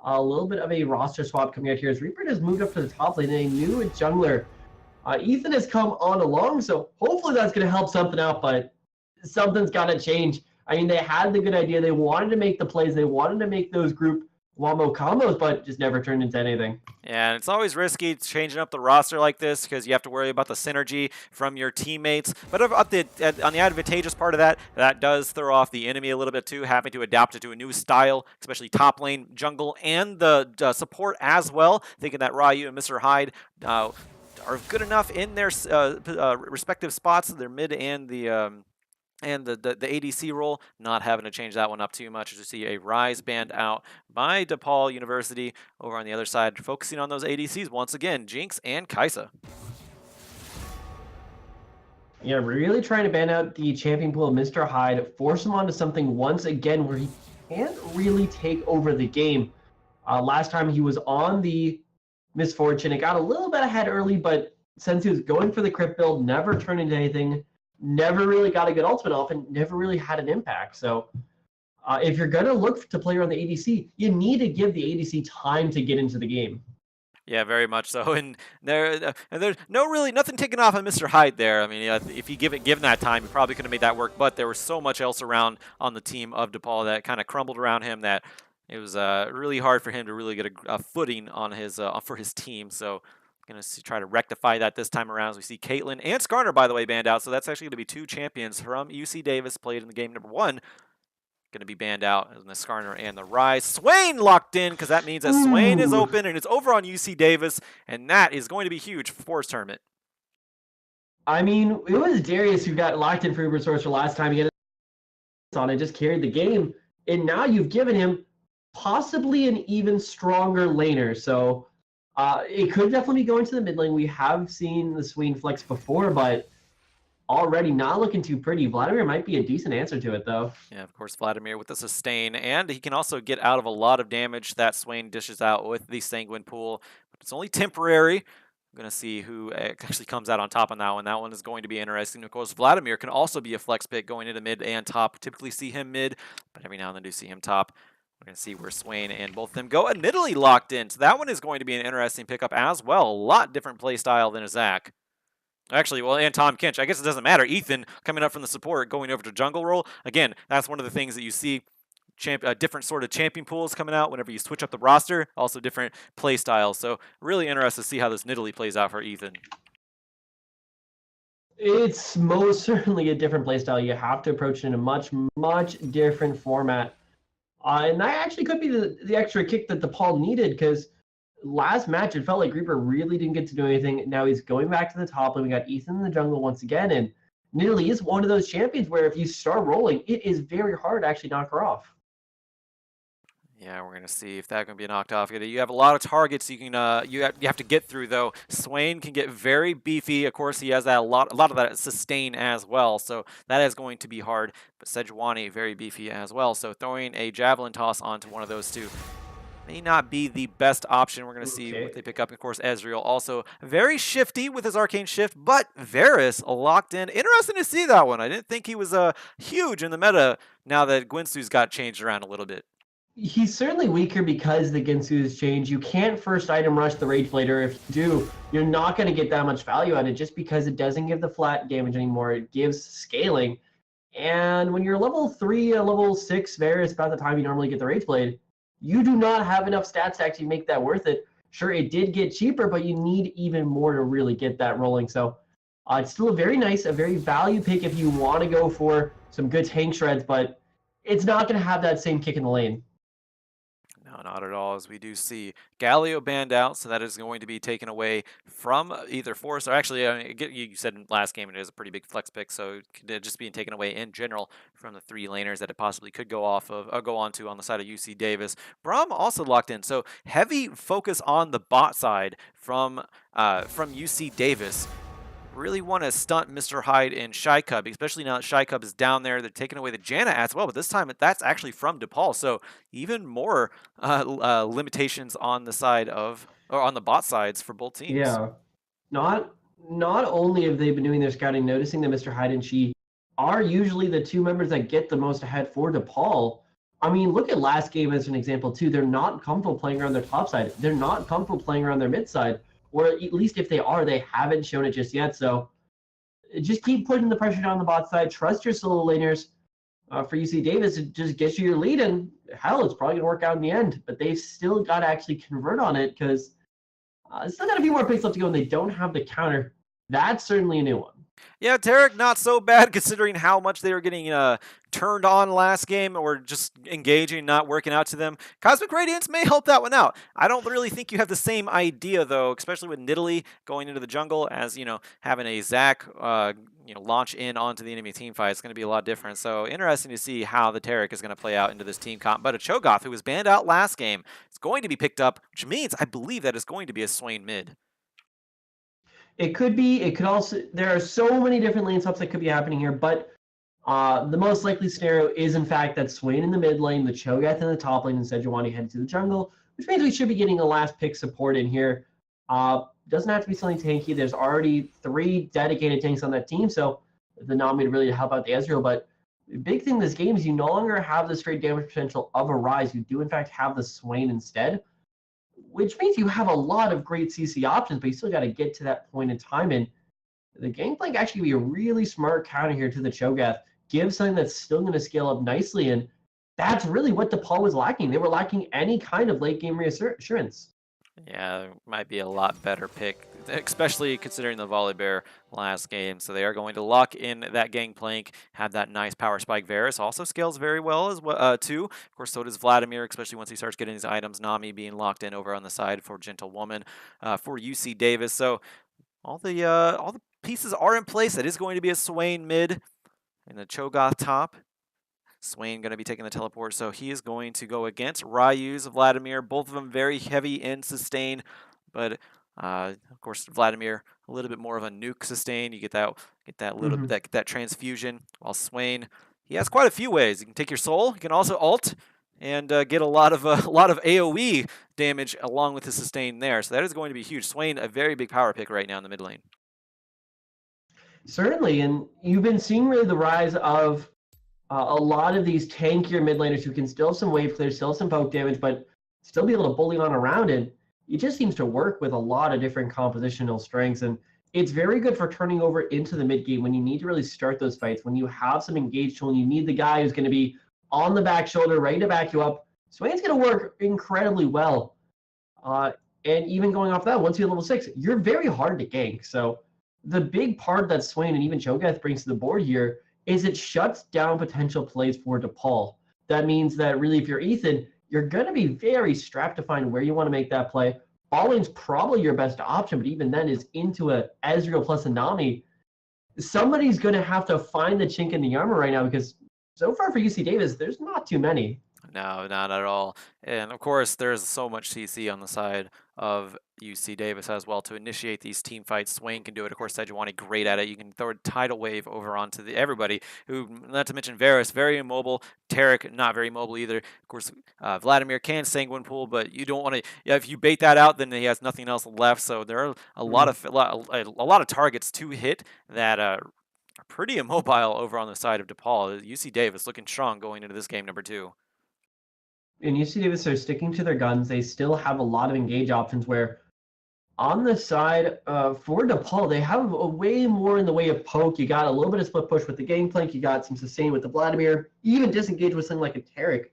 A little bit of a roster swap coming out here as Reaper has moved up to the top lane, and a new jungler. Ethan has come on along, so hopefully that's going to help something out, but something's got to change. I mean, they had the good idea. They wanted to make the plays. They wanted to make those group Wombo combos, but just never turned into anything. Yeah, and it's always risky changing up the roster like this because you have to worry about the synergy from your teammates. But on the advantageous part of that, that does throw off the enemy a little bit too, having to adapt it to a new style, especially top lane, jungle, and the support as well. Thinking that Ryu and Mr. Hyde are good enough in their respective spots, their mid and the ADC role, not having to change that one up too much as you see a Rise banned out by DePaul University. Over on the other side, focusing on those ADCs once again, Jinx and Kai'Sa. Yeah, really trying to ban out the champion pool of Mr. Hyde, force him onto something once again where he can't really take over the game. Last time he was on the Misfortune, it got a little bit ahead early, but since he was going for the crypt build, never turned into anything, never really got a good ultimate off, and never really had an impact. So if you're going to look to play around the ADC, you need to give the ADC time to get into the game. Yeah, very much so. And there's nothing taken off on Mr. Hyde there. I mean, if you given that time, you probably could have made that work. But there was so much else around on the team of DePaul that kind of crumbled around him that it was really hard for him to really get a footing on his for his team. So going to try to rectify that this time around as we see Caitlyn and Skarner, by the way, banned out. So that's actually going to be two champions from UC Davis played in the game number 1. Going to be banned out as the Skarner and the Rise. Swain locked in because that means that Swain is open and it's over on UC Davis, and that is going to be huge for Forest Tournament. I mean, it was Darius who got locked in for Uber Sorcerer last time. He had on it, just carried the game, and now you've given him possibly an even stronger laner. So it could definitely be going to the mid lane. We have seen the Swain flex before, but already not looking too pretty. Vladimir might be a decent answer to it, though. Yeah, of course, Vladimir with the sustain, and he can also get out of a lot of damage that Swain dishes out with the Sanguine Pool. But it's only temporary. I'm going to see who actually comes out on top on that one. That one is going to be interesting. Of course, Vladimir can also be a flex pick going into mid and top. Typically see him mid, but every now and then do see him top. We're going to see where Swain and both of them go. Admittedly locked in, so that one is going to be an interesting pickup as well. A lot different play style than a Zach. Actually, well, and Tahm Kench. I guess it doesn't matter. Ethan coming up from the support, going over to jungle role. Again, that's one of the things that you see. Different sort of champion pools coming out whenever you switch up the roster. Also different play styles. So really interested to see how this Nidalee plays out for Ethan. It's most certainly a different play style. You have to approach it in a much, much different format. And that actually could be the extra kick that DePaul needed, because last match, it felt like Reaper really didn't get to do anything. Now he's going back to the top, and we got Ethan in the jungle once again. And Nidalee is one of those champions where if you start rolling, it is very hard to actually knock her off. Yeah, we're gonna see if that's gonna be knocked off. You have a lot of targets you can you have to get through though. Swain can get very beefy. Of course, he has that a lot of that sustain as well, so that is going to be hard. But Sejuani very beefy as well. So throwing a javelin toss onto one of those two may not be the best option. We're going to see what they pick up. Of course, Ezreal also very shifty with his arcane shift, but Varus locked in. Interesting to see that one. I didn't think he was huge in the meta now that Guinsoo's got changed around a little bit. He's certainly weaker because the Ginsu's change. You can't first item rush the Rage Blader. If you do, you're not going to get that much value out of it just because it doesn't give the flat damage anymore. It gives scaling. And when you're level 3, level 6 Varus, about the time you normally get the Rage Blade, you do not have enough stats to actually make that worth it. Sure, it did get cheaper, but you need even more to really get that rolling. So it's still a very nice, a very value pick if you want to go for some good tank shreds, but it's not going to have that same kick in the lane. No, not at all, as we do see Galio banned out, so that is going to be taken away from either Forest, or actually, I mean, you said in last game it is a pretty big flex pick, so just being taken away in general from the 3 laners that it possibly could go off of, or go on to on the side of UC Davis. Braum also locked in, so heavy focus on the bot side from UC Davis. Really want to stunt Mr. Hyde and Shy Cub, especially now that Shy Cub is down there. They're taking away the Janna as well, but this time that's actually from DePaul, so even more limitations on the side of, or on the bot sides for both teams. Yeah, not only have they been doing their scouting, noticing that Mr. Hyde and She are usually the 2 members that get the most ahead for DePaul, I mean, look at last game as an example too. They're not comfortable playing around their top side. They're not comfortable playing around their mid side, or at least if they are, they haven't shown it just yet. So just keep putting the pressure down the bot side. Trust your solo laners. For UC Davis, it just gets you your lead, and hell, it's probably gonna work out in the end. But they've still got to actually convert on it because still got a few more picks left to go, and they don't have the counter. That's certainly a new one. Yeah, Tarek, not so bad considering how much they were getting turned on last game or just engaging, not working out to them. Cosmic Radiance may help that one out. I don't really think you have the same idea, though, especially with Nidalee going into the jungle as, having a Zac, launch in onto the enemy team fight. It's going to be a lot different. So interesting to see how the Tarek is going to play out into this team comp. But a Cho'Gath, who was banned out last game, is going to be picked up, which means I believe that it's going to be a Swain mid. It could be. It could also. There are so many different lane swaps that could be happening here, but the most likely scenario is, in fact, that Swain in the mid lane, the Cho'Gath in the top lane, and Sejuani head to the jungle, which means we should be getting a last pick support in here. Doesn't have to be something tanky. There's already 3 dedicated tanks on that team, so the Nami really to help out the Ezreal. But the big thing in this game is you no longer have the straight damage potential of a Ryze. You do, in fact, have the Swain instead, which means you have a lot of great CC options, but you still got to get to that point in time. And the Gangplank actually be a really smart counter here to the Cho'Gath. Give something that's still going to scale up nicely, and that's really what DePaul was lacking. They were lacking any kind of late game reassurance. Yeah, it might be a lot better pick, especially considering the Volibear last game. So they are going to lock in that Gangplank, have that nice power spike. Varus also scales very well as well, too. Of course, so does Vladimir, especially once he starts getting these items. Nami being locked in over on the side for Gentlewoman, for UC Davis. So all the pieces are in place. That is going to be a Swain mid and a Cho'Gath top. Swain going to be taking the teleport, so he is going to go against Ryu's Vladimir. Both of them very heavy in sustain, but of course Vladimir a little bit more of a nuke sustain. You get that little bit that transfusion. While Swain, he has quite a few ways. You can take your soul. You can also ult and get a lot of AOE damage along with the sustain there. So that is going to be huge. Swain, a very big power pick right now in the mid lane. Certainly, and you've been seeing really the rise of a lot of these tankier mid laners who can still have some wave clear, still have some poke damage, but still be able to bully on around it. It just seems to work with a lot of different compositional strengths, and it's very good for turning over into the mid game when you need to really start those fights, when you have some engaged tool and you need the guy who's going to be on the back shoulder, ready to back you up. Swain's going to work incredibly well. And even going off that, once you're level 6, you're very hard to gank. So the big part that Swain and even Cho'Gath brings to the board here is it shuts down potential plays for DePaul. That means that really if you're Ethan, you're going to be very strapped to find where you want to make that play. Ball lane's probably your best option, but even then is into a Ezreal plus a Nami. Somebody's going to have to find the chink in the armor right now because so far for UC Davis, there's not too many. No, not at all. And of course, there's so much CC on the side of UC Davis as well to initiate these team fights. Swain can do it. Of course, Sejuani great at it. You can throw a tidal wave over onto everybody. Who, not to mention Varus, very immobile. Tarek, not very mobile either. Of course, Vladimir can Sanguine Pool, but you don't want to. Yeah, if you bait that out, then he has nothing else left. So there are a lot of targets to hit that are pretty immobile over on the side of DePaul. UC Davis looking strong going into this game number 2. And UC Davis are sticking to their guns. They still have a lot of engage options where on the side for DePaul, they have a way more in the way of poke. You got a little bit of split push with the Gangplank. You got some sustain with the Vladimir. Even disengage with something like a Tarek.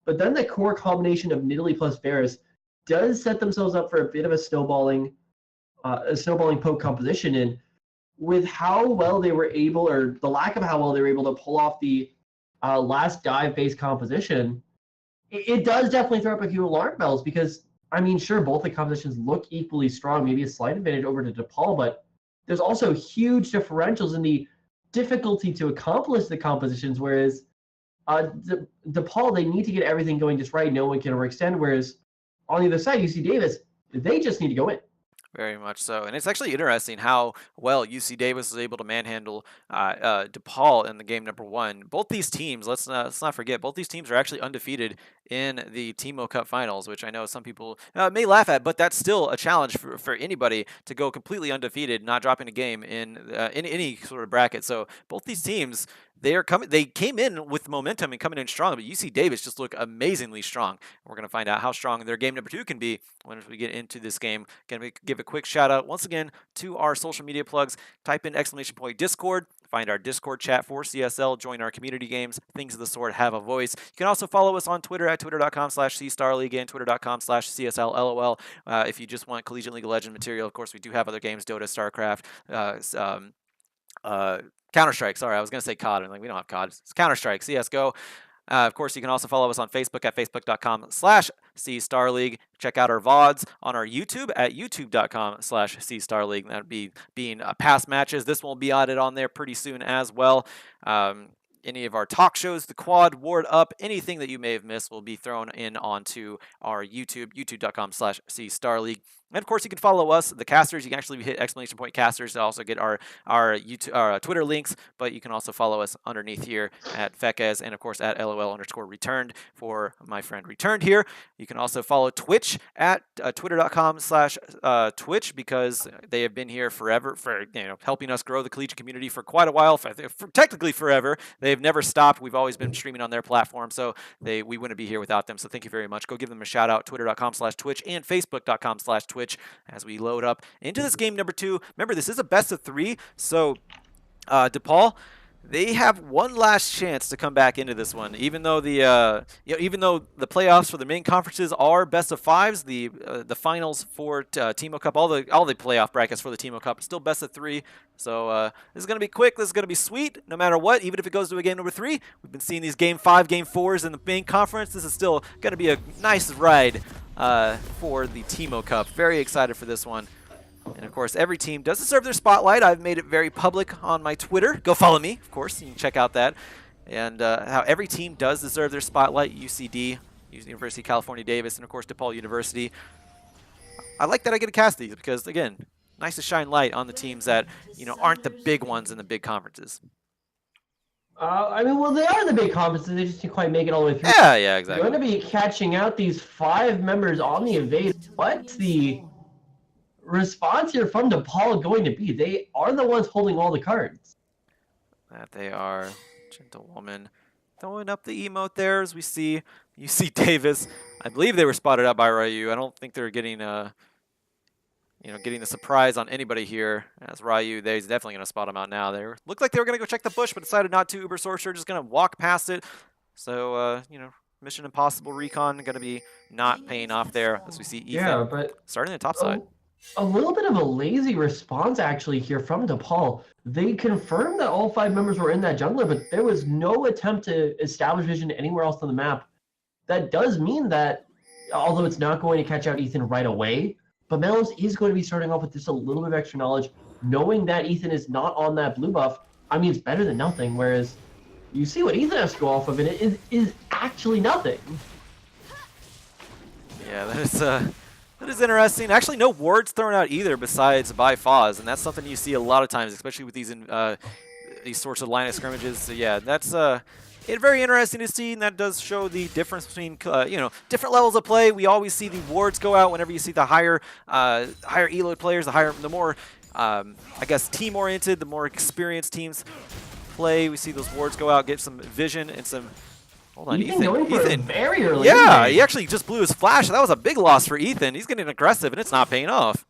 But then the core combination of Nidalee plus Varus does set themselves up for a bit of a snowballing poke composition. And with how well they were able, or the lack of how well they were able to pull off the last dive-based composition, it does definitely throw up a few alarm bells because, I mean, sure, both the compositions look equally strong, maybe a slight advantage over to DePaul, but there's also huge differentials in the difficulty to accomplish the compositions, whereas DePaul, they need to get everything going just right. No one can overextend, whereas on the other side, UC Davis, they just need to go in. Very much so, and it's actually interesting how well UC Davis was able to manhandle DePaul in the game number 1. Both these teams, let's not forget, both these teams are actually undefeated in the Teemo Cup Finals, which I know some people may laugh at, but that's still a challenge for anybody to go completely undefeated, not dropping a game in any sort of bracket. So both these teams, They came in with momentum and coming in strong, but UC Davis just look amazingly strong. We're going to find out how strong their game number 2 can be when we get into this game. Going to give a quick shout out once again to our social media plugs. Type in !Discord. Find our Discord chat for CSL. Join our community games. Things of the sort have a voice. You can also follow us on Twitter at twitter.com/CStarLeague and twitter.com/CSLLOL. If you just want Collegiate League of Legends material, of course, we do have other games: Dota, StarCraft, Counter-Strike. Sorry, I was going to say COD. I'm like, we don't have COD. It's Counter-Strike, CSGO. Of course, you can also follow us on Facebook at facebook.com/CStarLeague. Check out our VODs on our YouTube at youtube.com/CStarLeague. That would be being past matches. This will be added on there pretty soon as well. Any of our talk shows, the quad, Ward Up, anything that you may have missed will be thrown in onto our YouTube, youtube.com/CStarLeague. And of course, you can follow us, the casters. You can actually hit !casters to also get our YouTube, Twitter links, but you can also follow us underneath here at Fekez and of course at LOL_returned for my friend Returned here. You can also follow Twitch at twitter.com/Twitch because they have been here forever for helping us grow the collegiate community for quite a while, for technically forever. They've never stopped. We've always been streaming on their platform, so we wouldn't be here without them. So thank you very much. Go give them a shout out, twitter.com/Twitch and facebook.com/Twitch as we load up into this game number 2. Remember, this is a best of 3, so DePaul, they have one last chance to come back into this one, even though the the playoffs for the main conferences are best of 5s. The finals for Timo Cup, all the playoff brackets for the Timo Cup, still best of 3. So this is going to be quick. This is going to be sweet, no matter what. Even if it goes to a game number 3, we've been seeing these game 5, game 4s in the main conference. This is still going to be a nice ride for the Timo Cup. Very excited for this one. And of course, every team does deserve their spotlight. I've made it very public on my Twitter. Go follow me, of course. You can check out that. And how every team does deserve their spotlight. UCD, University of California, Davis, and of course DePaul University. I like that I get to cast these because, again, nice to shine light on the teams that aren't the big ones in the big conferences. I mean, well, they are the big conferences. They just didn't quite make it all the way through. Yeah, exactly. You're going to be catching out these 5 members on the invade. What's the response here from DePaul going to be? They are the ones holding all the cards. That they are. Gentlewoman throwing up the emote there as we see UC Davis. I believe they were spotted out by Ryu. I don't think they're getting getting the surprise on anybody here. As Ryu, they're definitely going to spot him out now. They looked like they were going to go check the bush, but decided not to. Uber Sorcerer just going to walk past it. So, Mission Impossible Recon going to be not paying off there as we see Ethan starting the top side. A little bit of a lazy response actually here from DePaul. They confirmed that all 5 members were in that jungler, but there was no attempt to establish vision anywhere else on the map. That does mean that, although it's not going to catch out Ethan right away, but Melons is going to be starting off with just a little bit of extra knowledge, knowing that Ethan is not on that blue buff. I mean, it's better than nothing, whereas you see what Ethan has to go off of, and it is actually nothing. Yeah, that is interesting. Actually, no wards thrown out either besides by Foz, and that's something you see a lot of times, especially with these sorts of line of scrimmages. So yeah, that's very interesting to see, and that does show the difference between different levels of play. We always see the wards go out whenever you see the higher elo players, the more I guess team-oriented, the more experienced teams play. We see those wards go out, get some vision and some. Hold on, Ethan very early. Yeah, he actually just blew his flash. That was a big loss for Ethan. He's getting aggressive, and it's not paying off.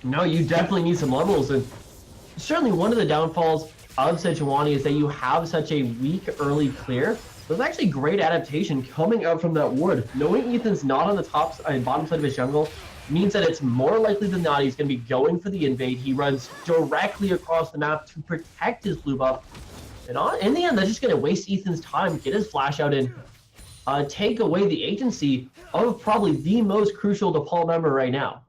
No, you definitely need some levels, and certainly one of the downfalls of Sejuani is that you have such a weak early clear. There's actually great adaptation coming out from that ward. Knowing Ethan's not on the top and bottom side of his jungle means that it's more likely than not he's going to be going for the invade. He runs directly across the map to protect his blue buff. And in the end, that's just going to waste Ethan's time, get his flash out, and take away the agency of probably the most crucial DePaul member right now.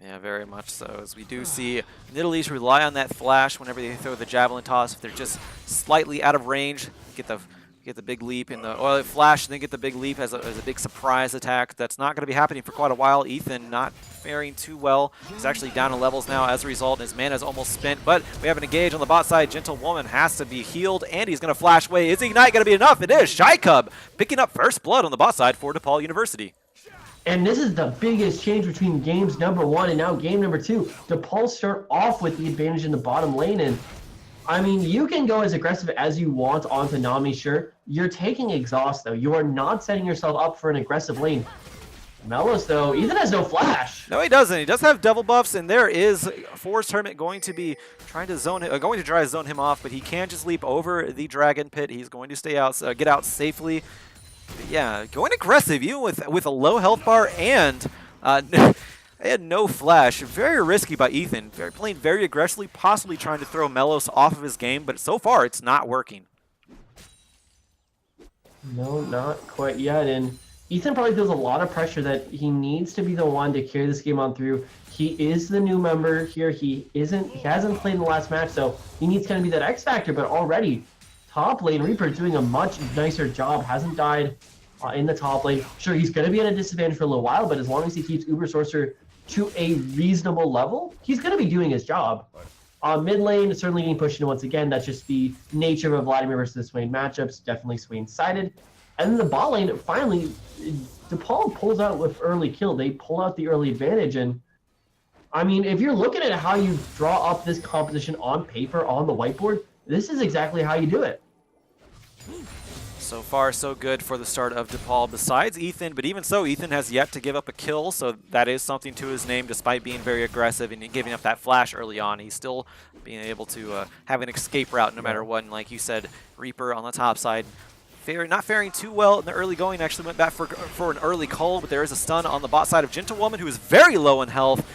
Yeah, very much so. As we do see Nidalee rely on that flash whenever they throw the javelin toss. If they're just slightly out of range, get the big leap in the flash, and then get the big leap as a big surprise attack. That's not going to be happening for quite a while. Ethan not faring too well. He's actually down in levels now as a result, and his mana is almost spent. But we have an engage on the bot side. Gentlewoman has to be healed, and he's going to flash away. Is Ignite going to be enough? It is. Shy Cub picking up first blood on the bot side for DePaul University. And this is the biggest change between games number 1 and now game number 2. DePaul start off with the advantage in the bottom lane, and I mean, you can go as aggressive as you want onto Nami, sure. You're taking exhaust, though. You are not setting yourself up for an aggressive lane. Melos, though, Ethan has no flash. No, he doesn't. He does have double buffs, and there is Forest Hermit going to be trying to going to try to zone him off, but he can just leap over the Dragon Pit. He's going to stay out, get out safely. But yeah, going aggressive, even with a low health bar and they had no flash. Very risky by Ethan. Playing very aggressively, possibly trying to throw Melos off of his game, but so far it's not working. No, not quite yet. And Ethan probably feels a lot of pressure that he needs to be the one to carry this game on through. He is the new member here. He hasn't played in the last match, so he needs to kind of be that X factor. But already, top lane Reaper doing a much nicer job. Hasn't died in the top lane. Sure, he's going to be at a disadvantage for a little while, but as long as he keeps Uber Sorcerer to a reasonable level, he's going to be doing his job. Mid lane, certainly getting pushed in once again. That's just the nature of a Vladimir versus Swain matchups. Definitely Swain-sided. And then the bot lane, finally, DePaul pulls out with early kill. They pull out the early advantage. And, I mean, if you're looking at how you draw up this composition on paper, on the whiteboard, this is exactly how you do it. So far, so good for the start of DePaul, besides Ethan, but even so, Ethan has yet to give up a kill, so that is something to his name, despite being very aggressive and giving up that flash early on. He's still being able to have an escape route no matter what, and like you said, Reaper on the top side, not faring too well in the early going, actually went back for an early call, but there is a stun on the bot side of Gentlewoman, who is very low in health.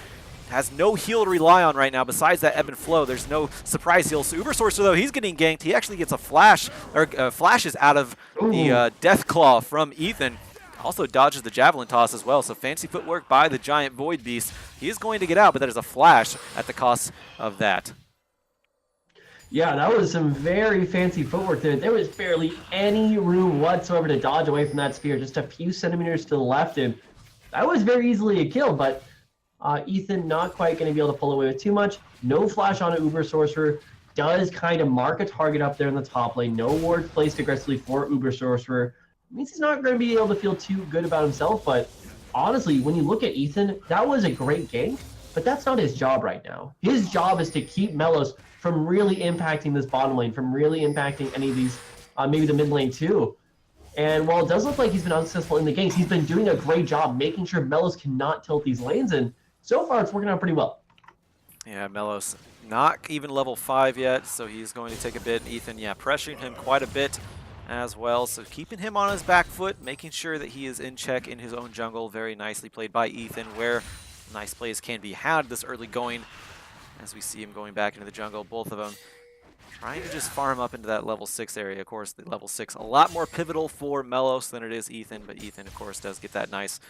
Has no heal to rely on right now besides that ebb and flow. There's no surprise heal. So Uber Sorcerer, though, he's getting ganked. He actually gets a flash, or flashes out of the Death Claw from Ethan. Also dodges the Javelin Toss as well. So fancy footwork by the giant Void Beast. He is going to get out, but that is a flash at the cost of that. Yeah, that was some very fancy footwork there. There was barely any room whatsoever to dodge away from that spear. Just a few centimeters to the left, and that was very easily a kill, but Ethan not quite going to be able to pull away with too much. No flash on an Uber Sorcerer. Does kind of mark a target up there in the top lane. No ward placed aggressively for Uber Sorcerer. Means he's not going to be able to feel too good about himself, but honestly, when you look at Ethan, that was a great gank, but that's not his job right now. His job is to keep Melos from really impacting this bottom lane, from really impacting any of these, maybe the mid lane too. And while it does look like he's been unsuccessful in the ganks, he's been doing a great job making sure Melos cannot tilt these lanes, and so far it's working out pretty well. Yeah, Melos not even level 5 yet, so he's going to take a bit. Ethan, yeah, pressuring him quite a bit as well, so keeping him on his back foot, making sure that he is in check in his own jungle. Very nicely played by Ethan, where nice plays can be had this early going. As we see him going back into the jungle, both of them trying to just farm up into that level 6 area. Of course, the level 6 a lot more pivotal for Melos than it is Ethan, but Ethan, of course, does get that nice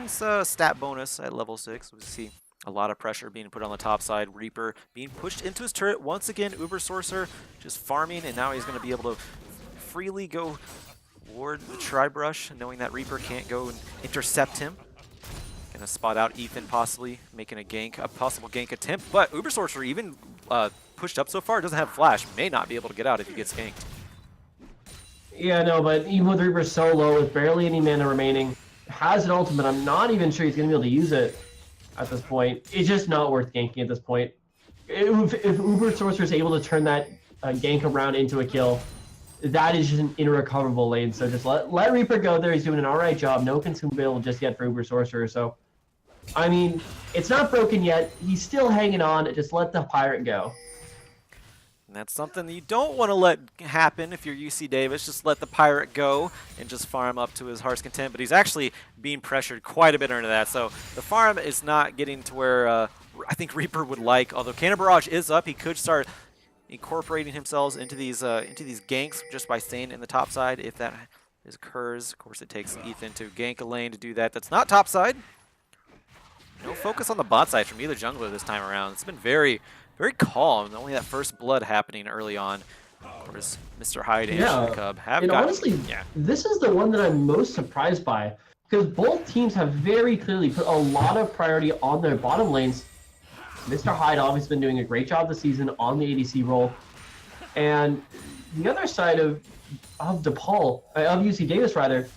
stat bonus at level 6. We see a lot of pressure being put on the top side. Reaper being pushed into his turret. Once again, Uber Sorcerer just farming, and now he's going to be able to freely go ward the Tri-Brush, knowing that Reaper can't go and intercept him. Going to spot out Ethan, possibly making a possible gank attempt, but Uber Sorcerer, even pushed up so far, doesn't have flash. May not be able to get out if he gets ganked. Yeah, no, but even with Reaper so low, with barely any mana remaining, has an ultimate. I'm not even sure he's going to be able to use it at this point. It's just not worth ganking at this point. If Uber Sorcerer is able to turn that gank around into a kill, that is just an irrecoverable lane. So just let Reaper go there. He's doing an alright job. No consumable just yet for Uber Sorcerer. So, I mean, it's not broken yet. He's still hanging on. Just let the pirate go. And that's something that you don't want to let happen if you're UC Davis. Just let the pirate go and just farm up to his heart's content. But he's actually being pressured quite a bit into that. So the farm is not getting to where I think Reaper would like. Although Cannon Barrage is up, he could start incorporating himself into these ganks just by staying in the top side. If that occurs, of course, it takes Ethan to gank a lane to do that. That's not top side. No focus on the bot side from either jungler this time around. It's been very calm. Only that first blood happening early on. Of course, Mr. Hyde and Cub have got. Honestly, this is the one that I'm most surprised by, because both teams have very clearly put a lot of priority on their bottom lanes. Mr. Hyde obviously been doing a great job this season on the ADC role, and the other side of DePaul, of UC Davis rather,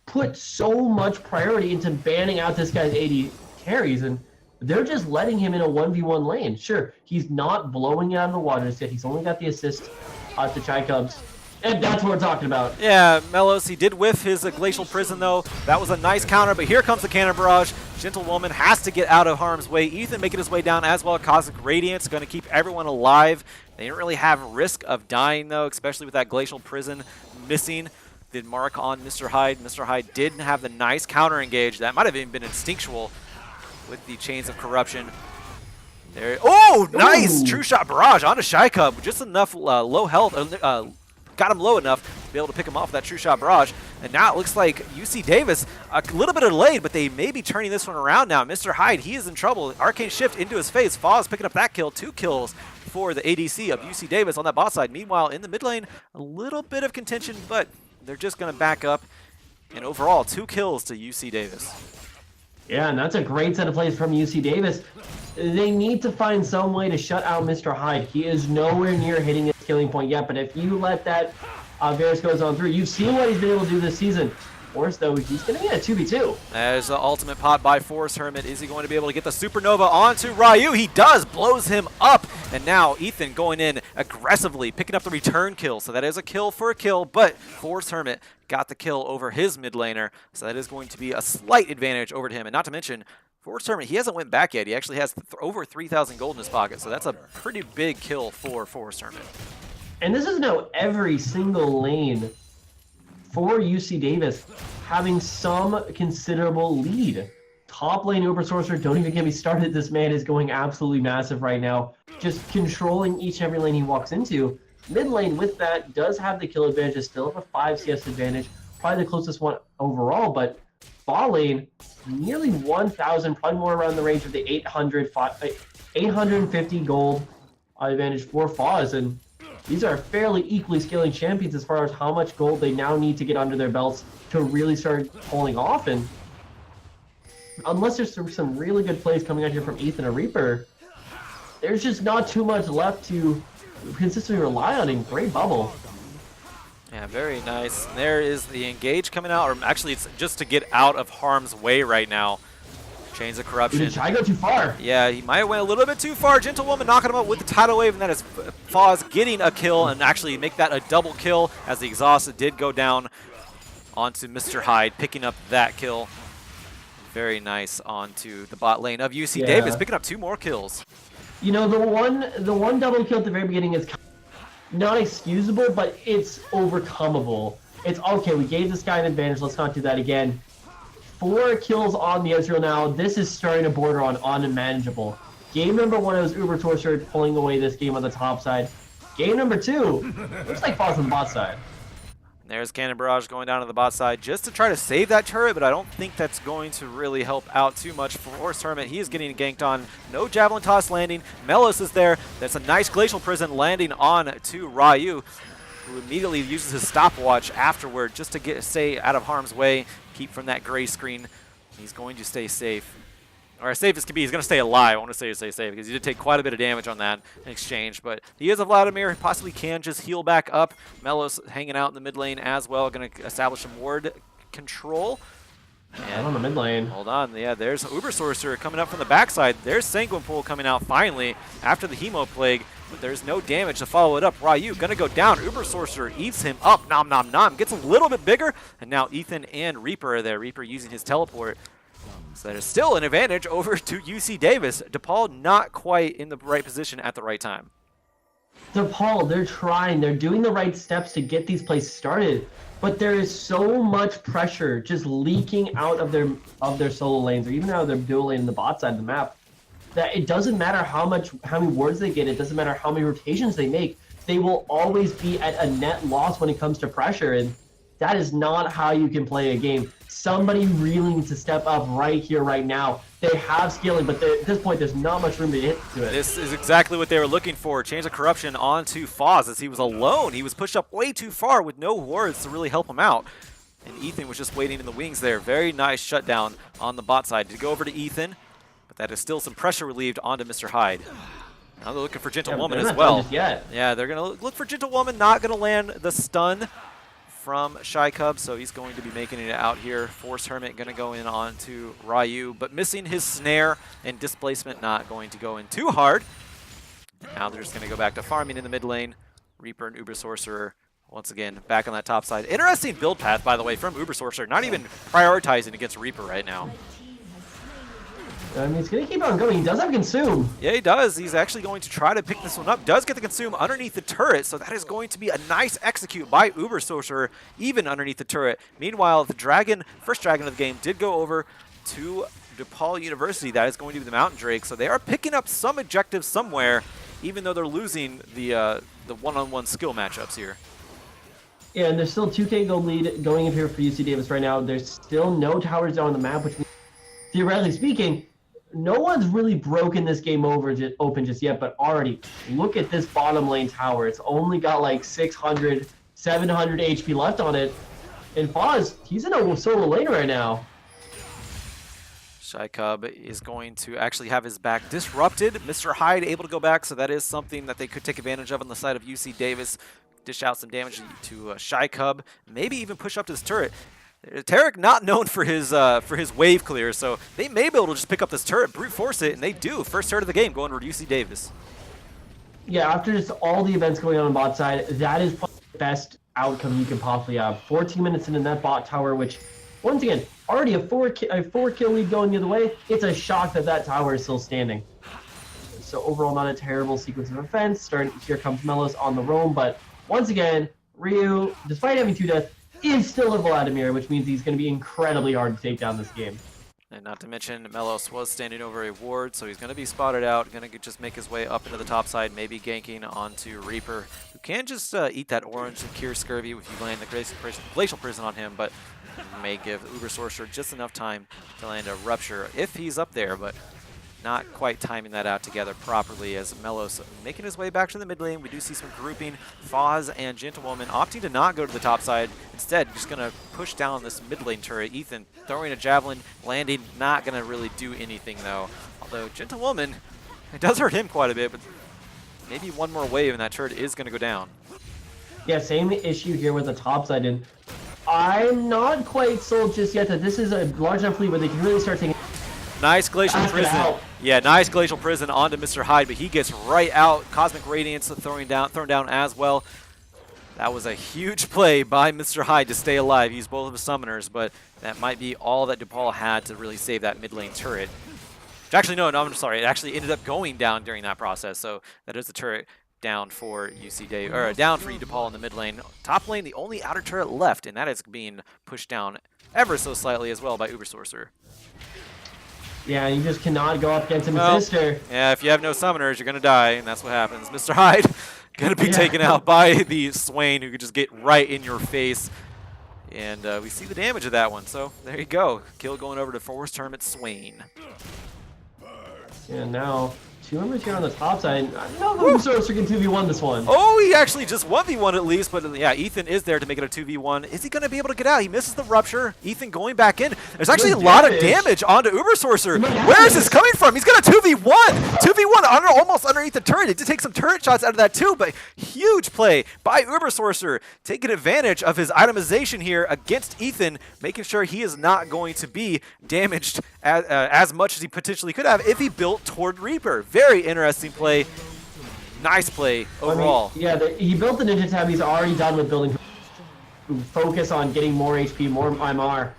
put so much priority into banning out this guy's AD carries, and they're just letting him in a 1v1 lane. Sure, he's not blowing it out of the water yet. He's only got the assist to Chai Cubs. And that's what we're talking about. Yeah, Melos, he did whiff his Glacial Prison, though. That was a nice counter, but here comes the Cannon Barrage. Gentlewoman has to get out of harm's way. Ethan making his way down as well. Cosmic Radiance going to keep everyone alive. They didn't really have risk of dying, though, especially with that Glacial Prison missing the mark on Mr. Hyde. Mr. Hyde didn't have the nice counter engage. That might have even been instinctual with the Chains of Corruption. There. Oh, nice! Ooh. True Shot Barrage onto Shy Cub. Just enough low health. Got him low enough to be able to pick him off with that True Shot Barrage. And now it looks like UC Davis, a little bit delayed, but they may be turning this one around now. Mr. Hyde, he is in trouble. Arcane Shift into his face. Foz picking up that kill. 2 kills for the ADC of UC Davis on that bot side. Meanwhile, in the mid lane, a little bit of contention, but they're just going to back up. And overall, 2 kills to UC Davis. Yeah, and that's a great set of plays from UC Davis. They need to find some way to shut out Mr. Hyde. He is nowhere near hitting his killing point yet, but if you let that Varus goes on through, you've seen what he's been able to do this season. Force, though, he's going to get a 2v2. There's the ultimate pot by Force Hermit. Is he going to be able to get the Supernova onto Ryu? He does, blows him up. And now Ethan going in aggressively, picking up the return kill. So that is a kill for a kill, but Force Hermit got the kill over his mid laner. So that is going to be a slight advantage over to him. And not to mention, Force Hermit, he hasn't went back yet. He actually has over 3,000 gold in his pocket. So that's a pretty big kill for Force Hermit. And this is now every single lane for UC Davis having some considerable lead. Top lane Uber Sorcerer, don't even get me started. This man is going absolutely massive right now. Just controlling each and every lane he walks into. Mid lane with that does have the kill advantage, still have a 5 CS advantage. Probably the closest one overall, but bot lane, nearly 1,000, probably more around the range of the 850 gold advantage for Foz. And these are fairly equally scaling champions as far as how much gold they now need to get under their belts to really start pulling off. And unless there's some really good plays coming out here from Ethan or Reaper, there's just not too much left to consistently rely on in Great Bubble. Yeah, very nice. There is the engage coming out, or actually it's just to get out of harm's way right now. Chains of Corruption. Did Chai go too far? Yeah, he might have went a little bit too far. Gentlewoman knocking him out with the tidal wave, and that is Foz getting a kill and actually make that a double kill as the exhaust did go down onto Mr. Hyde, picking up that kill. Very nice onto the bot lane of UC Davis, picking up 2 more kills. You know, the one double kill at the very beginning is not excusable, but it's overcomable. It's okay, we gave this guy an advantage, let's not do that again. 4 kills on the Ezreal now. This is starting to border on unmanageable. Game number 1, it was Uber Torture pulling away this game on the top side. Game number 2, looks like Foz on the bot side. There's Cannon Barrage going down to the bot side just to try to save that turret, but I don't think that's going to really help out too much for Force Hermit. He is getting ganked on. No Javelin Toss landing. Melos is there. That's a nice Glacial Prison landing on to Ryu, who immediately uses his stopwatch afterward just to stay out of harm's way, keep from that gray screen. He's going to stay safe. Or as safe as can be, he's going to stay alive. I want to say stay safe because he did take quite a bit of damage on that in exchange. But he is a Vladimir. He possibly can just heal back up. Melos hanging out in the mid lane as well. Going to establish some ward control. And on the mid lane. Hold on. Yeah, there's Uber Sorcerer coming up from the backside. There's Sanguine Pool coming out finally after the Hemo Plague. But there's no damage to follow it up. Ryu going to go down. Uber Sorcerer eats him up. Nom nom nom. Gets a little bit bigger. And now Ethan and Reaper are there. Reaper using his teleport. So that is still an advantage over to UC Davis. DePaul not quite in the right position at the right time. DePaul, they're trying. They're doing the right steps to get these plays started. But there is so much pressure just leaking out of their solo lanes or even out of their dual lane in the bot side of the map that it doesn't matter how many wards they get. It doesn't matter how many rotations they make. They will always be at a net loss when it comes to pressure. And that is not how you can play a game. Somebody really needs to step up right here, right now. They have scaling, but at this point, there's not much room to hit to it. This is exactly what they were looking for. Chains of Corruption onto Foz as he was alone. He was pushed up way too far with no wards to really help him out. And Ethan was just waiting in the wings there. Very nice shutdown on the bot side. To go over to Ethan, but that is still some pressure relieved onto Mr. Hyde. Now they're looking for Gentlewoman as well. Yeah, they're going to look for Gentlewoman. Not going to land the stun from Shy Cub, so he's going to be making it out here. Force Hermit going to go in onto Ryu, but missing his snare and displacement, not going to go in too hard. Now they're just going to go back to farming in the mid lane. Reaper and Uber Sorcerer once again back on that top side. Interesting build path, by the way, from Uber Sorcerer. Not even prioritizing against Reaper right now. I mean, it's going to keep on going. He does have Consume. Yeah, he does. He's actually going to try to pick this one up. Does get the Consume underneath the turret, so that is going to be a nice execute by Uber Sorcerer, even underneath the turret. Meanwhile, the dragon, first dragon of the game, did go over to DePaul University. That is going to be the Mountain Drake, so they are picking up some objectives somewhere, even though they're losing the one-on-one skill matchups here. Yeah, and there's still 2K gold lead going in here for UC Davis right now. There's still no towers down on the map, which means, theoretically speaking, no one's really broken this game open just yet, but already, look at this bottom lane tower. It's only got like 600, 700 HP left on it. And Foz, he's in a solo lane right now. Shy Cub is going to actually have his back disrupted. Mr. Hyde able to go back, so that is something that they could take advantage of on the side of UC Davis. Dish out some damage to Shy Cub, maybe even push up to this turret. Tarek not known for his wave clear, so they may be able to just pick up this turret, brute force it, and they do. First turret of the game going to UC Davis. Yeah, after just all the events going on bot side, that is probably the best outcome you can possibly have. 14 minutes into that bot tower, which, once again, already a four kill lead going the other way. It's a shock that that tower is still standing. So overall, not a terrible sequence of events. Here comes Melos on the roam, but once again, Ryu, despite having 2 deaths, is still a Vladimir, which means he's going to be incredibly hard to take down this game. And not to mention, Melos was standing over a ward, so he's going to be spotted out, going to just make his way up into the top side, maybe ganking onto Reaper, who can just eat that orange and cure Scurvy if you land the Glacial Prison on him, but may give Uber Sorcerer just enough time to land a Rupture if he's up there, but not quite timing that out together properly as Melos making his way back to the mid lane. We do see some grouping. Foz and Gentlewoman opting to not go to the top side. Instead, just going to push down this mid lane turret. Ethan throwing a javelin, landing, not going to really do anything though. Although Gentlewoman, it does hurt him quite a bit, but maybe one more wave and that turret is going to go down. Yeah, same issue here with the top side, and I'm not quite sold just yet that this is a large enough lead where they can really start taking. Nice Glacial Prison. Yeah, nice Glacial Prison onto Mr. Hyde, but he gets right out. Cosmic Radiance thrown down as well. That was a huge play by Mr. Hyde to stay alive. He used both of his summoners, but that might be all that DePaul had to really save that mid lane turret. Which actually, no, I'm sorry. It actually ended up going down during that process, so that is the turret down for UC Day, or down for DePaul in the mid lane. Top lane, the only outer turret left, and that is being pushed down ever so slightly as well by Uber Sorcerer. Yeah, you just cannot go up against him, well, sister. Yeah, if you have no summoners, you're going to die, and that's what happens. Mr. Hyde going to be taken out by the Swain, who could just get right in your face. And we see the damage of that one, so there you go. Kill going over to Force Hermit Swain. And now, 2 members here on the top side. I don't know if Uber Sorcerer can 2v1 this one. Oh, he actually just 1v1 at least, but yeah, Ethan is there to make it a 2v1. Is he going to be able to get out? He misses the Rupture. Ethan going back in. There's actually a lot of damage onto Uber Sorcerer. Where is this coming from? He's got a 2v1. 2v1 almost underneath the turret. He did take some turret shots out of that too, but huge play by Uber Sorcerer, taking advantage of his itemization here against Ethan, making sure he is not going to be damaged as much as he potentially could have if he built toward Reaper. Very interesting play. Nice play overall. I mean, yeah, he built the Ninja Tab. He's already done with building. Focus on getting more HP, more MR.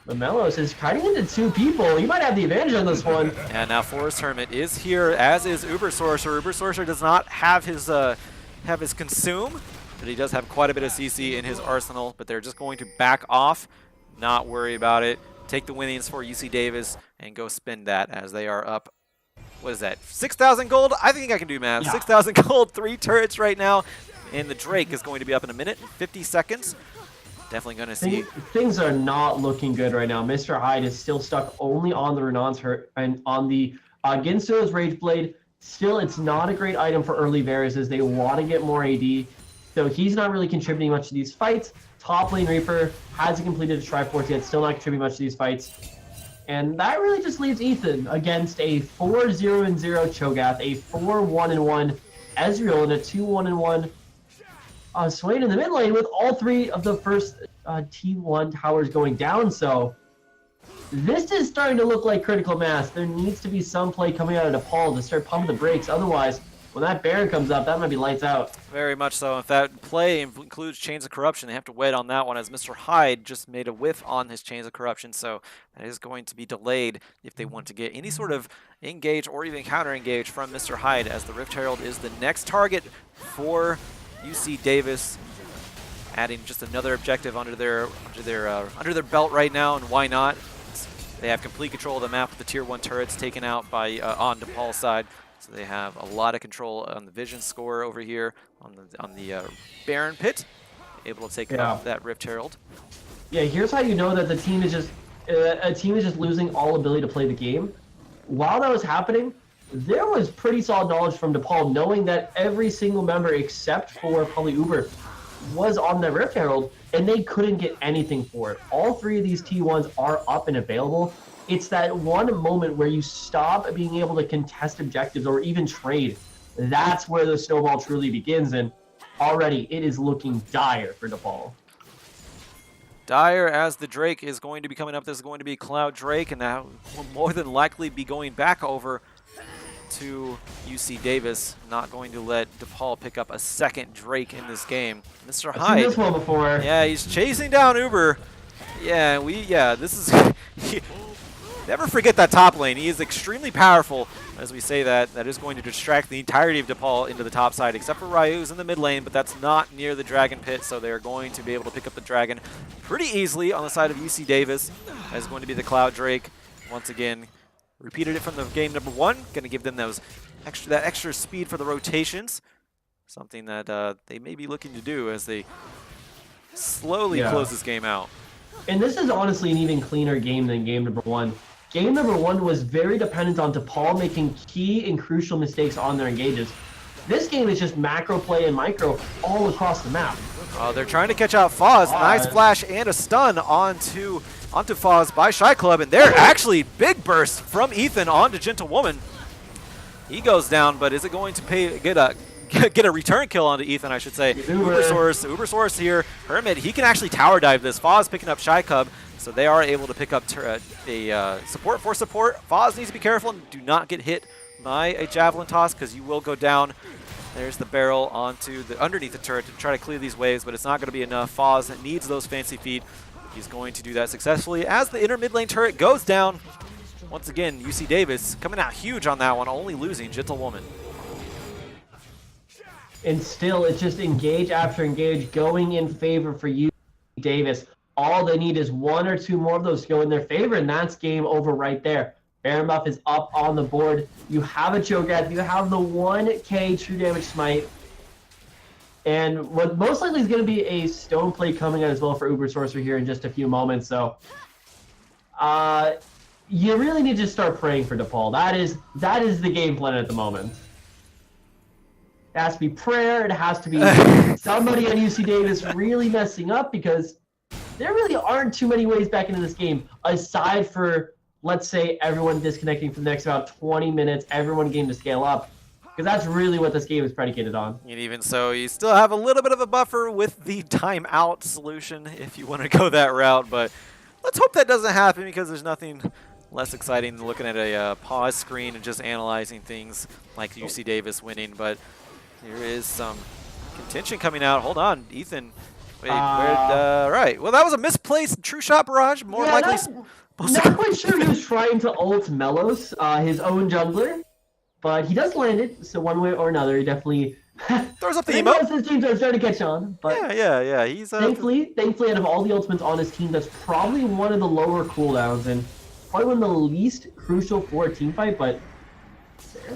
But Melos is kiting into 2 people. He might have the advantage on this one. And now Forest Hermit is here, as is Uber Sorcerer. Uber Sorcerer does not have his Consume, but he does have quite a bit of CC in his arsenal. But they're just going to back off, not worry about it. Take the winnings for UC Davis and go spend that as they are up. What is that? 6,000 gold? I think I can do math. Yeah. 6,000 gold, 3 turrets right now. And the Drake is going to be up in a minute and 50 seconds. Definitely going to see. Things are not looking good right now. Mr. Hyde is still stuck only on the Renon's hurt and on the Ginsto's Rage Blade. Still, it's not a great item for early Varus as they want to get more AD. So he's not really contributing much to these fights. Top lane Reaper hasn't completed a Triforce yet, still not contributing much to these fights. And that really just leaves Ethan against a 4-0-0 Cho'Gath, a 4-1-1 Ezreal, and a 2-1-1 Swain in the mid lane with all 3 of the first T1 towers going down. So this is starting to look like critical mass. There needs to be some play coming out of DePaul to start pumping the brakes. Otherwise, when that Baron comes up, that might be lights out. Very much so. If that play includes Chains of Corruption, they have to wait on that one, as Mr. Hyde just made a whiff on his Chains of Corruption, so that is going to be delayed if they want to get any sort of engage or even counter-engage from Mr. Hyde, as the Rift Herald is the next target for UC Davis, adding just another objective under their belt right now, and why not? They have complete control of the map with the Tier 1 turrets taken out by on DePaul's side. So they have a lot of control on the vision score over here on the Baron pit, able to take out that Rift Herald. Yeah, here's how you know that the team is just losing all ability to play the game. While that was happening, there was pretty solid knowledge from DePaul, knowing that every single member except for probably Uber was on the Rift Herald, and they couldn't get anything for it. All 3 of these T1s are up and available. It's that one moment where you stop being able to contest objectives or even trade. That's where the snowball truly begins, and already it is looking dire for DePaul. Dire, as the Drake is going to be coming up. This is going to be Cloud Drake, and that will more than likely be going back over to UC Davis. Not going to let DePaul pick up a second Drake in this game. Mr. Hyde. I've seen this one before. Yeah, he's chasing down Uber. Yeah, this is... Never forget that top lane. He is extremely powerful. As we say that, that is going to distract the entirety of DePaul into the top side, except for Ryu's in the mid lane, but that's not near the Dragon Pit, so they're going to be able to pick up the Dragon pretty easily on the side of UC Davis. That is going to be the Cloud Drake. Once again, repeated it from the game number 1. Going to give them that extra speed for the rotations. Something that they may be looking to do as they slowly close this game out. And this is honestly an even cleaner game than game number 1. Game number 1 was very dependent on DePaul making key and crucial mistakes on their engages. This game is just macro play and micro all across the map. They're trying to catch out Foz. Nice flash and a stun onto Foz by Shy Club, and they're actually big burst from Ethan onto Gentlewoman. He goes down, but is it going to get a return kill onto Ethan, I should say. Ubersource here. Hermit, he can actually tower dive this. Foz picking up Shy Cub, so they are able to pick up a support for support. Foz needs to be careful and do not get hit by a javelin toss, because you will go down. There's the barrel onto underneath the turret to try to clear these waves, but it's not going to be enough. Foz needs those fancy feet. He's going to do that successfully as the inner mid lane turret goes down. Once again, UC Davis coming out huge on that one, only losing Gentlewoman. And still, it's just engage after engage going in favor for UC Davis. All they need is 1 or 2 more of those to go in their favor, and that's game over right there. Baron buff is up on the board. You have a Cho'Gath. You have the 1k true damage smite. And what most likely is going to be a stone play coming out as well for Uber Sorcerer here in just a few moments. So you really need to start praying for DePaul. That is the game plan at the moment. It has to be prayer. It has to be somebody on UC Davis really messing up, because there really aren't too many ways back into this game aside for, let's say, everyone disconnecting for the next about 20 minutes, everyone getting to scale up, because that's really what this game is predicated on. And even so, you still have a little bit of a buffer with the timeout solution if you want to go that route, but let's hope that doesn't happen, because there's nothing less exciting than looking at a pause screen and just analyzing things like UC Davis winning. But there is some contention coming out. Hold on, Ethan. Wait, right. Well, that was a misplaced true shot barrage. More likely. Not quite sure he was trying to ult Melos, his own jungler, but he does land it. So one way or another, he definitely throws up the emote. His teams are starting to catch on. But yeah. He's thankfully, out of all the ultimates on his team, that's probably one of the lower cooldowns and probably one of the least crucial for a team fight. But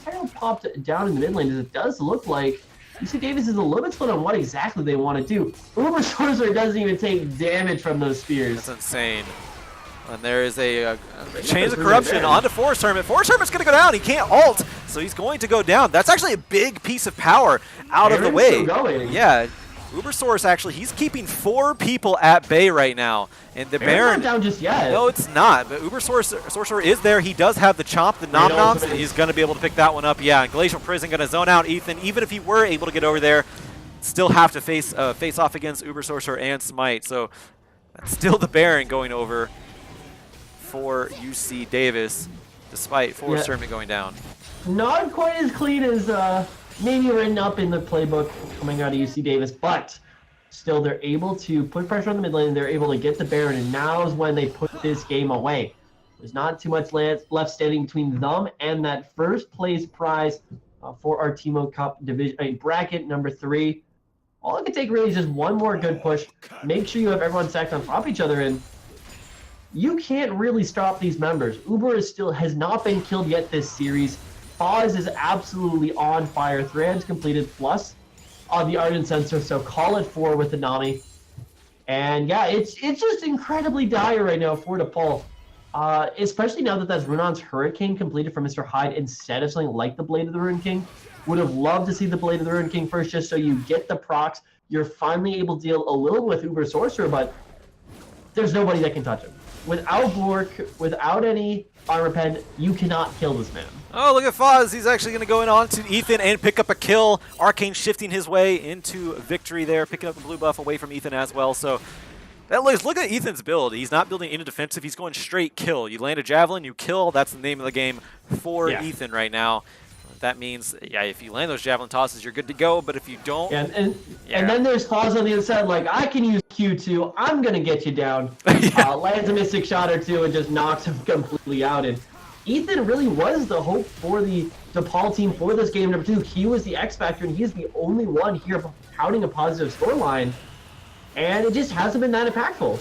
Herald popped down in the mid lane, as it does look like UC Davis is a little bit split on what exactly they want to do. Uber Sorcerer doesn't even take damage from those spears. That's insane. And there is a Chains of Corruption onto Forest Hermit. Forest Hermit's going to go down. He can't ult, so he's going to go down. That's actually a big piece of power out of the way. Yeah, Ubersource actually, he's keeping 4 people at bay right now. And the Baron, not down just yet. No, it's not. But Sorcerer is there. He does have the chomp, the nom noms. He's going to be able to pick that one up. Yeah, and Glacial Prison going to zone out Ethan. Even if he were able to get over there, still have to face off against Uber Sorcerer and Smite. So that's still the Baron going over for UC Davis, despite Forest Tournament going down. Not quite as clean as maybe written up in the playbook coming out of UC Davis, but still they're able to put pressure on the mid lane. They're able to get the Baron, and now is when they put this game away. There's not too much left standing between them and that first place prize for our Teemo Cup division bracket number 3. All it could take really is just one more good push. Make sure you have everyone stacked on top of each other, and you can't really stop these members. Uber has not been killed yet this series. Foz is absolutely on fire. 3 items completed plus the Ardent Sensor, so call it 4 with the Nami. And yeah, it's just incredibly dire right now for DePaul. Especially now that that's Runon's Hurricane completed for Mr. Hyde instead of something like the Blade of the Ruined King. Would have loved to see the Blade of the Ruined King first, just so you get the procs. You're finally able to deal a little with Uber Sorcerer, but there's nobody that can touch him. Without Bork, without any Armor Pen, you cannot kill this man. Oh, look at Foz. He's actually going to go in on to Ethan and pick up a kill. Arcane shifting his way into victory there, picking up the blue buff away from Ethan as well. So look at Ethan's build. He's not building into defensive. He's going straight kill. You land a Javelin, you kill. That's the name of the game for Ethan right now. That means, if you land those Javelin tosses, you're good to go. But if you don't... And then there's Foz on the inside, like, I can use Q2. I'm going to get you down. Lands a Mystic Shot or 2 and just knocks him completely out. And Ethan really was the hope for the DePaul team for this game number 2. He was the X Factor, and he's the only one here touting a positive scoreline. And it just hasn't been that impactful.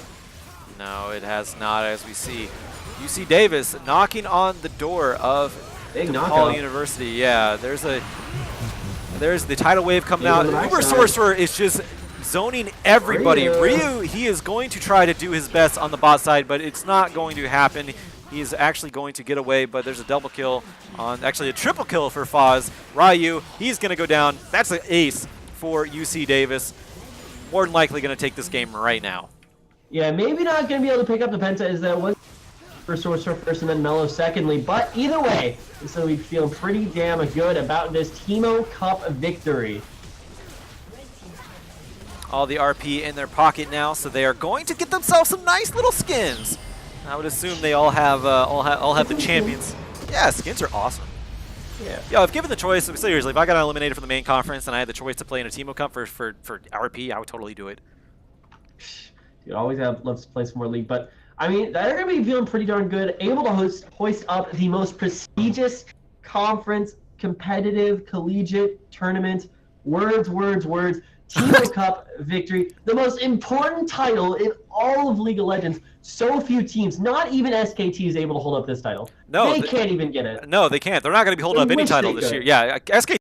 No, it has not, as we see. UC Davis knocking on the door of DePaul University. Yeah, there's the tidal wave coming out. Uber Sorcerer is just zoning everybody. Ryu, he is going to try to do his best on the bot side, but it's not going to happen. He is actually going to get away, but there's a double kill on, actually a triple kill for Foz. Ryu, he's going to go down. That's an ace for UC Davis. More than likely going to take this game right now. Yeah, maybe not going to be able to pick up the Penta, as that was for Sorcerer first and then Mellow secondly. But either way, so we feel pretty damn good about this Teemo Cup victory. All the RP in their pocket now, so they are going to get themselves some nice little skins. I would assume they all have the champions. Yeah, skins are awesome. Yeah. Yo, if given the choice, seriously, if I got eliminated from the main conference and I had the choice to play in a Teemo Cup for RP, I would totally do it. You'd always love to play some more League, but I mean, they're going to be feeling pretty darn good. Able to hoist up the most prestigious conference, competitive, collegiate tournament. Words. Teemo Cup victory. The most important title in all of League of Legends. So few teams, not even SKT, is able to hold up this title. No, they can't even get it. No, they can't. They're not going to be holding up any title this year. Yeah, SKT